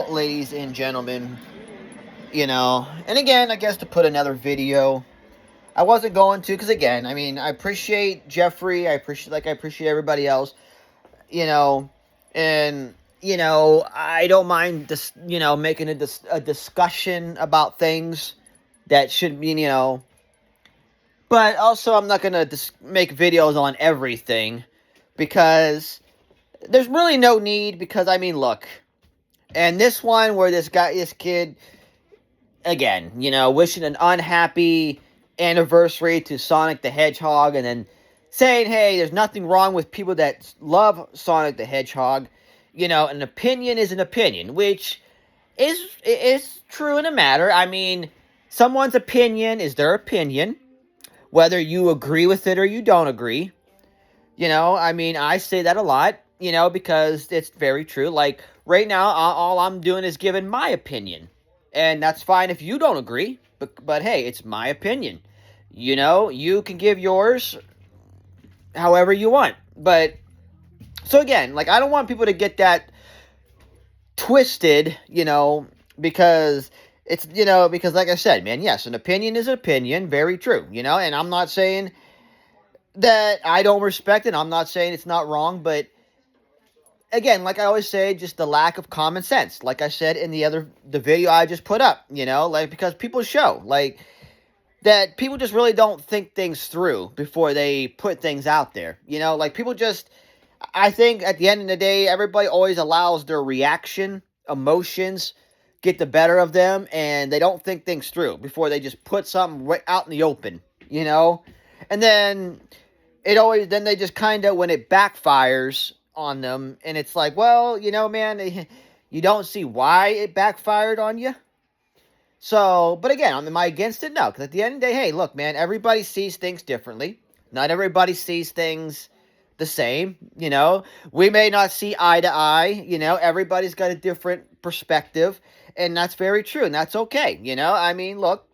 Well, ladies and gentlemen, and again, I guess to put another video, I wasn't going to, because again, I mean, I appreciate Jeffrey, I appreciate everybody else, you know, and, I don't mind this, making a discussion about things that should be, but also I'm not going to make videos on everything, because there's really no need, because, I mean, look, and this one where this kid, again, wishing an unhappy anniversary to Sonic the Hedgehog, and then saying, hey, there's nothing wrong with people that love Sonic the Hedgehog. An opinion is an opinion, which is true in a matter. I mean, someone's opinion is their opinion, whether you agree with it or you don't agree. I mean, I say that a lot, because it's very true. Like, right now, all I'm doing is giving my opinion. And that's fine if you don't agree. But hey, it's my opinion. You can give yours however you want. But, so again, like, I don't want people to get that twisted, because because like I said, man, yes, an opinion is an opinion. Very true, and I'm not saying that I don't respect it. I'm not saying it's not wrong, but again, like I always say, just the lack of common sense. Like I said in the video I just put up, because people show like that people just really don't think things through before they put things out there. Like people just, I think at the end of the day, everybody always allows their reaction, emotions get the better of them, and they don't think things through before they just put something right out in the open, and then then they just kind of, when it backfires on them, and it's like, well, man, you don't see why it backfired on you. So, but again, am I against it? No, because at the end of the day, hey, look, man, everybody sees things differently. Not everybody sees things the same. We may not see eye to eye. Everybody's got a different perspective, and that's very true, and that's okay. I mean, look,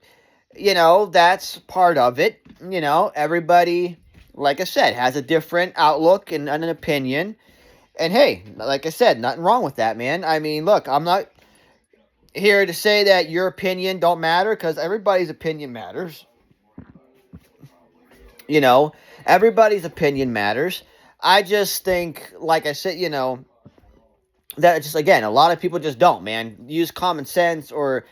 that's part of it. Everybody, like I said, has a different outlook and an opinion. And hey, like I said, nothing wrong with that, man. I mean, look, I'm not here to say that your opinion don't matter, because everybody's opinion matters. Everybody's opinion matters. I just think, like I said, that just, again, a lot of people just don't, man, use common sense, or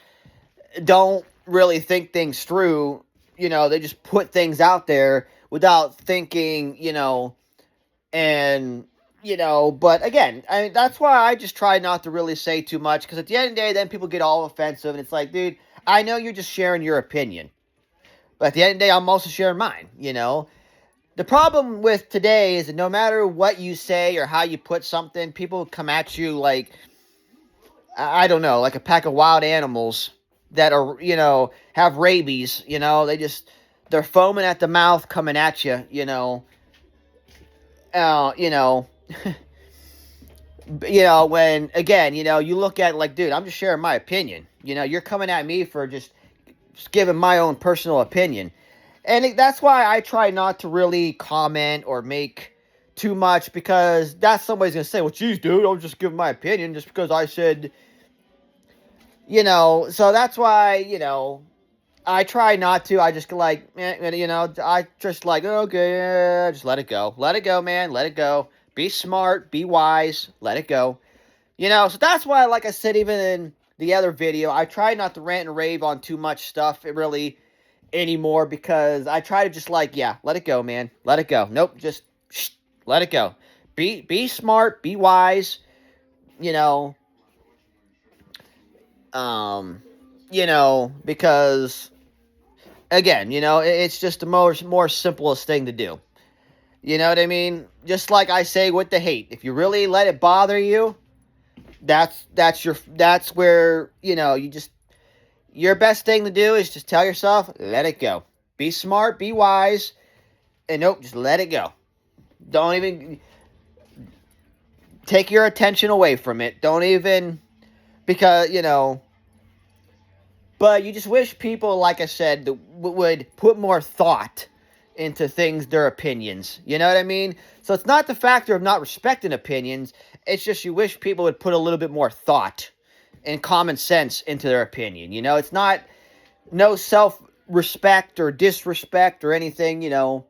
don't really think things through. They just put things out there without thinking, and, but again, that's why I just try not to really say too much, because at the end of the day, then people get all offensive, and it's like, dude, I know you're just sharing your opinion, but at the end of the day, I'm also sharing mine. The problem with today is that no matter what you say or how you put something, people come at you like, I don't know, like a pack of wild animals that are, have rabies. They're foaming at the mouth coming at you, when, again, you look at it like, dude, I'm just sharing my opinion. You're coming at me for just giving my own personal opinion. And that's why I try not to really comment or make too much, because that's somebody's going to say, well, geez, dude, I'm just giving my opinion just because I said, so that's why, I try not to. I just like, I just like, okay, just let it go. Let it go, man. Let it go. Be smart. Be wise. Let it go. So that's why, like I said, even in the other video, I try not to rant and rave on too much stuff anymore, because I try to just like, yeah, let it go, man. Let it go. Nope, just let it go. Be smart. Be wise. Because again, it's just the more simplest thing to do. You know what I mean? Just like I say with the hate, if you really let it bother you, that's where, your best thing to do is just tell yourself, let it go. Be smart, be wise, and nope, just let it go. Don't even take your attention away from it. Don't even, because, but you just wish people, like I said, would put more thought into things, their opinions. You know what I mean? So it's not the factor of not respecting opinions. It's just you wish people would put a little bit more thought and common sense into their opinion. You know, it's not no self-respect or disrespect or anything, you know.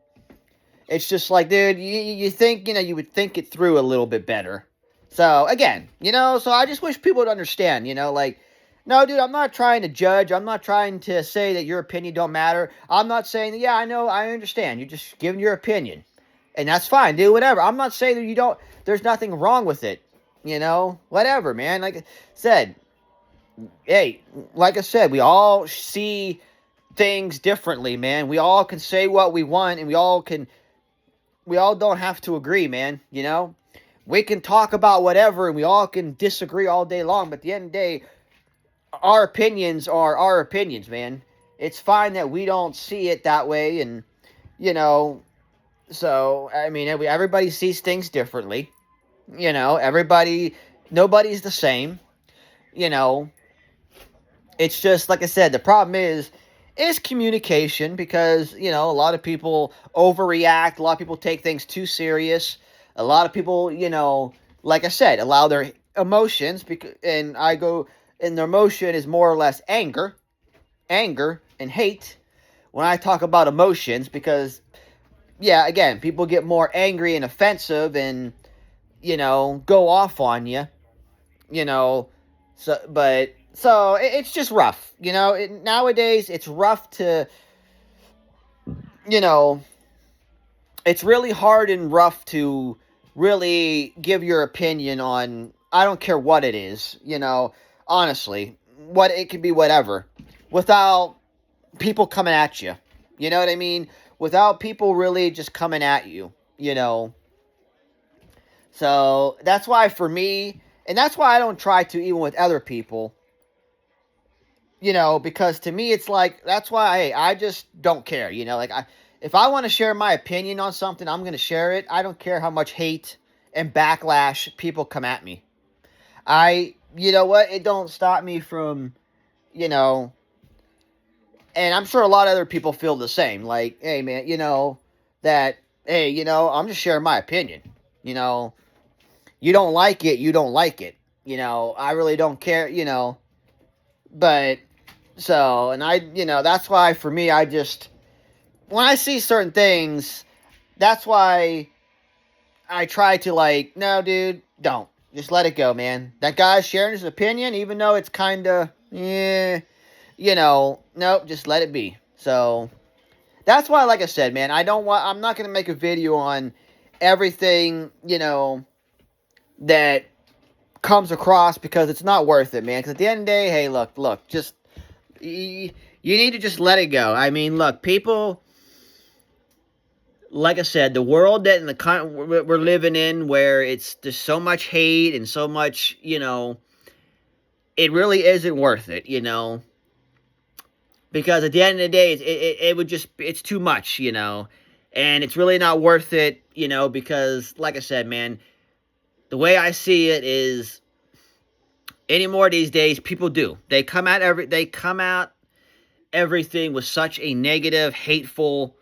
It's just like, dude, you think, you know, you would think it through a little bit better. So, again, you know, so I just wish people would understand, you know, like, no, dude, I'm not trying to judge. I'm not trying to say that your opinion don't matter. I'm not saying, yeah, I know, I understand. You're just giving your opinion. And that's fine, do whatever. I'm not saying that you don't, there's nothing wrong with it. You know, whatever, man. Like I said, hey, like I said, we all see things differently, man. We all can say what we want, and we all don't have to agree, man. You know, we can talk about whatever, and we all can disagree all day long, but at the end of the day, our opinions are our opinions, man. It's fine that we don't see it that way, and, you know, so, I mean, everybody sees things differently. You know, nobody's the same. You know, it's just, like I said, the problem is communication, because, you know, a lot of people overreact. A lot of people take things too serious. A lot of people, you know, like I said, allow their emotions, and their emotion is more or less anger and hate when I talk about emotions, because, yeah, again, people get more angry and offensive and, you know, go off on you, you know, so it's just rough, you know. Nowadays it's rough to, you know, it's really hard and rough to really give your opinion on, I don't care what it is, you know, honestly, what it could be, whatever, without people coming at you, you know what I mean, without people really just coming at you, you know. So that's why for me, and that's why I don't try to, even with other people, you know, because to me it's like, that's why, hey, I just don't care, you know, like, if I want to share my opinion on something, I'm going to share it. I don't care how much hate and backlash people come at me. You know what, it don't stop me from, you know, and I'm sure a lot of other people feel the same, like, hey, man, you know, that, hey, you know, I'm just sharing my opinion, you know. You don't like it, you don't like it. You know, I really don't care, you know. But, so, and you know, that's why for me, I just, when I see certain things, that's why I try to, like, no, dude, don't. Just let it go, man. That guy's sharing his opinion, even though it's kind of, you know, nope, just let it be. So, that's why, like I said, man, I'm not going to make a video on everything, you know, that comes across, because it's not worth it, man. Because at the end of the day, hey, look, just, you need to just let it go. I mean, look, people, like I said, the world that in the we're living in, where there's so much hate and so much, you know, it really isn't worth it, you know. Because at the end of the day, it would just, it's too much, you know. And it's really not worth it, you know, because, like I said, man, the way I see it is, anymore these days, people do. They come out everything with such a negative, hateful,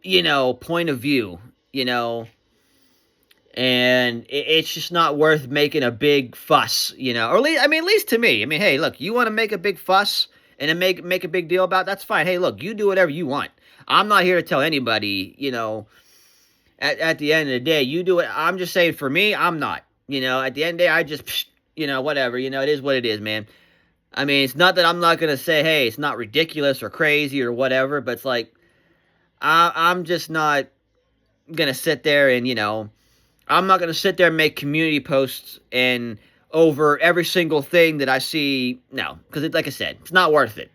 you know, point of view, you know, and it's just not worth making a big fuss, you know, or at least to me. I mean, hey, look, you want to make a big fuss and then make a big deal about it, that's fine. Hey, look, you do whatever you want. I'm not here to tell anybody, you know, at the end of the day, you do it. I'm just saying, for me, I'm not, you know, at the end of the day, I just, you know, whatever, you know, it is what it is, man. I mean, it's not that I'm not going to say, hey, it's not ridiculous or crazy or whatever, but it's like, I'm just not going to sit there and, you know, I'm not going to sit there and make community posts and over every single thing that I see. No, because like I said, it's not worth it.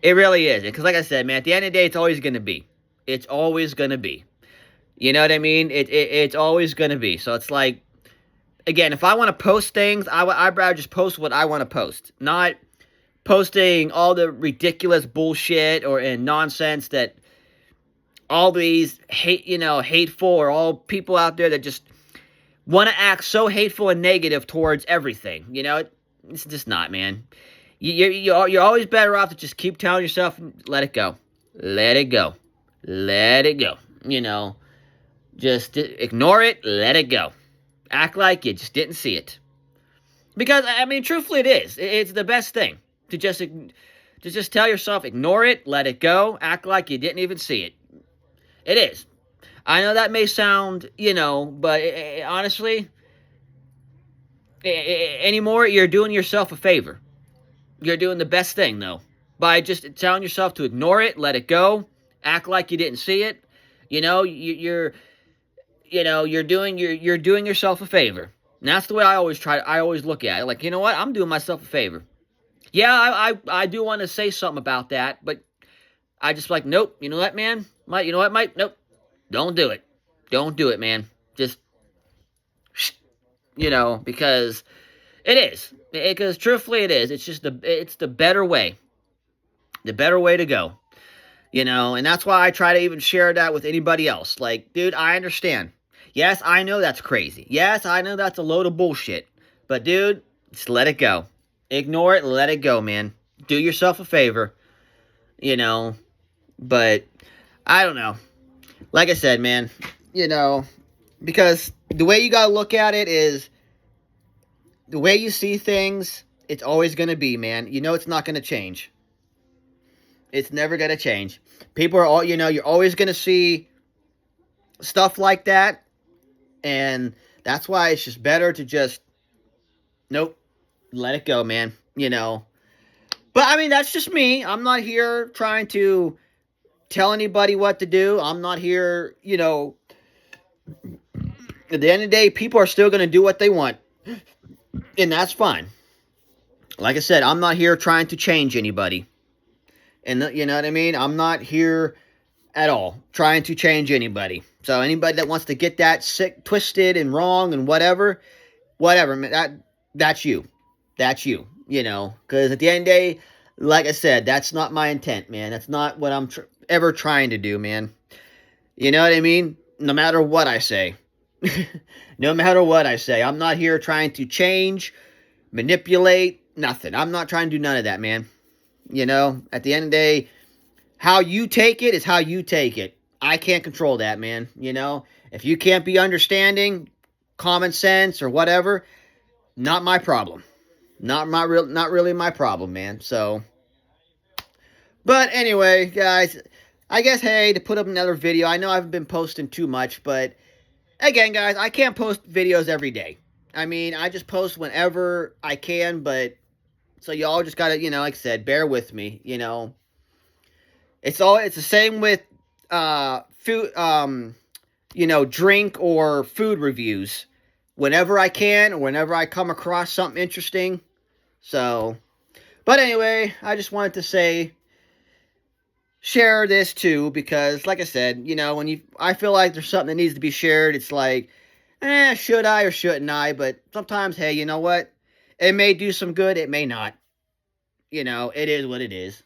It really isn't. Because like I said, man, at the end of the day, it's always going to be. It's always going to be. You know what I mean? It's always going to be. So it's like, again, if I want to post things, I'd rather just post what I want to post. Not posting all the ridiculous bullshit and nonsense that all these hateful, or all people out there that just want to act so hateful and negative towards everything. You know, it's just not, man. You're always better off to just keep telling yourself, let it go. Let it go. Let it go. You know, just ignore it, let it go. Act like you just didn't see it. Because, I mean, truthfully, it is. It's the best thing to just tell yourself, ignore it, let it go, act like you didn't even see it. It is. I know that may sound, but honestly, anymore, you're doing yourself a favor. You're doing the best thing, though, by just telling yourself to ignore it, let it go, act like you didn't see it. You're doing yourself a favor. And that's the way I always look at it. Like, you know what? I'm doing myself a favor. Yeah, I do want to say something about that, but I just like, nope. You know what, man? Mike? Nope. Don't do it. Don't do it, man. Just, because it is. Because truthfully, it is. It's the better way. The better way to go. And that's why I try to even share that with anybody else. Like, dude, I understand. Yes, I know that's crazy. Yes, I know that's a load of bullshit. But, dude, just let it go. Ignore it, let it go, man. Do yourself a favor. But I don't know. Like I said, man, because the way you gotta look at it is the way you see things, it's always gonna be, man. It's not gonna change. It's never gonna change. People are all, you're always gonna see stuff like that. And that's why it's just better to just, nope, let it go, man. But I mean, that's just me. I'm not here trying to tell anybody what to do. I'm not here, at the end of the day, people are still going to do what they want. And that's fine. Like I said, I'm not here trying to change anybody. And you know what I mean? I'm not here at all trying to change anybody. So anybody that wants to get that sick, twisted, and wrong and whatever, man, that's you. That's you, Because at the end of the day, like I said, that's not my intent, man. That's not what I'm ever trying to do, man. You know what I mean? No matter what I say. No matter what I say. I'm not here trying to change, manipulate, nothing. I'm not trying to do none of that, man. At the end of the day, how you take it is how you take it. I can't control that, man. If you can't be understanding, common sense, or whatever, not my problem. Not really my problem, man. So, but anyway, guys, I guess, hey, to put up another video, I know I haven't been posting too much, but again, guys, I can't post videos every day. I mean, I just post whenever I can, but so y'all just gotta, like I said, bear with me. It's the same with food, drink or food reviews. Whenever I can, or whenever I come across something interesting. So, but anyway, I just wanted to share this too, because like I said, I feel like there's something that needs to be shared. It's like, should I or shouldn't I? But sometimes, hey, you know what? It may do some good, it may not. It is what it is.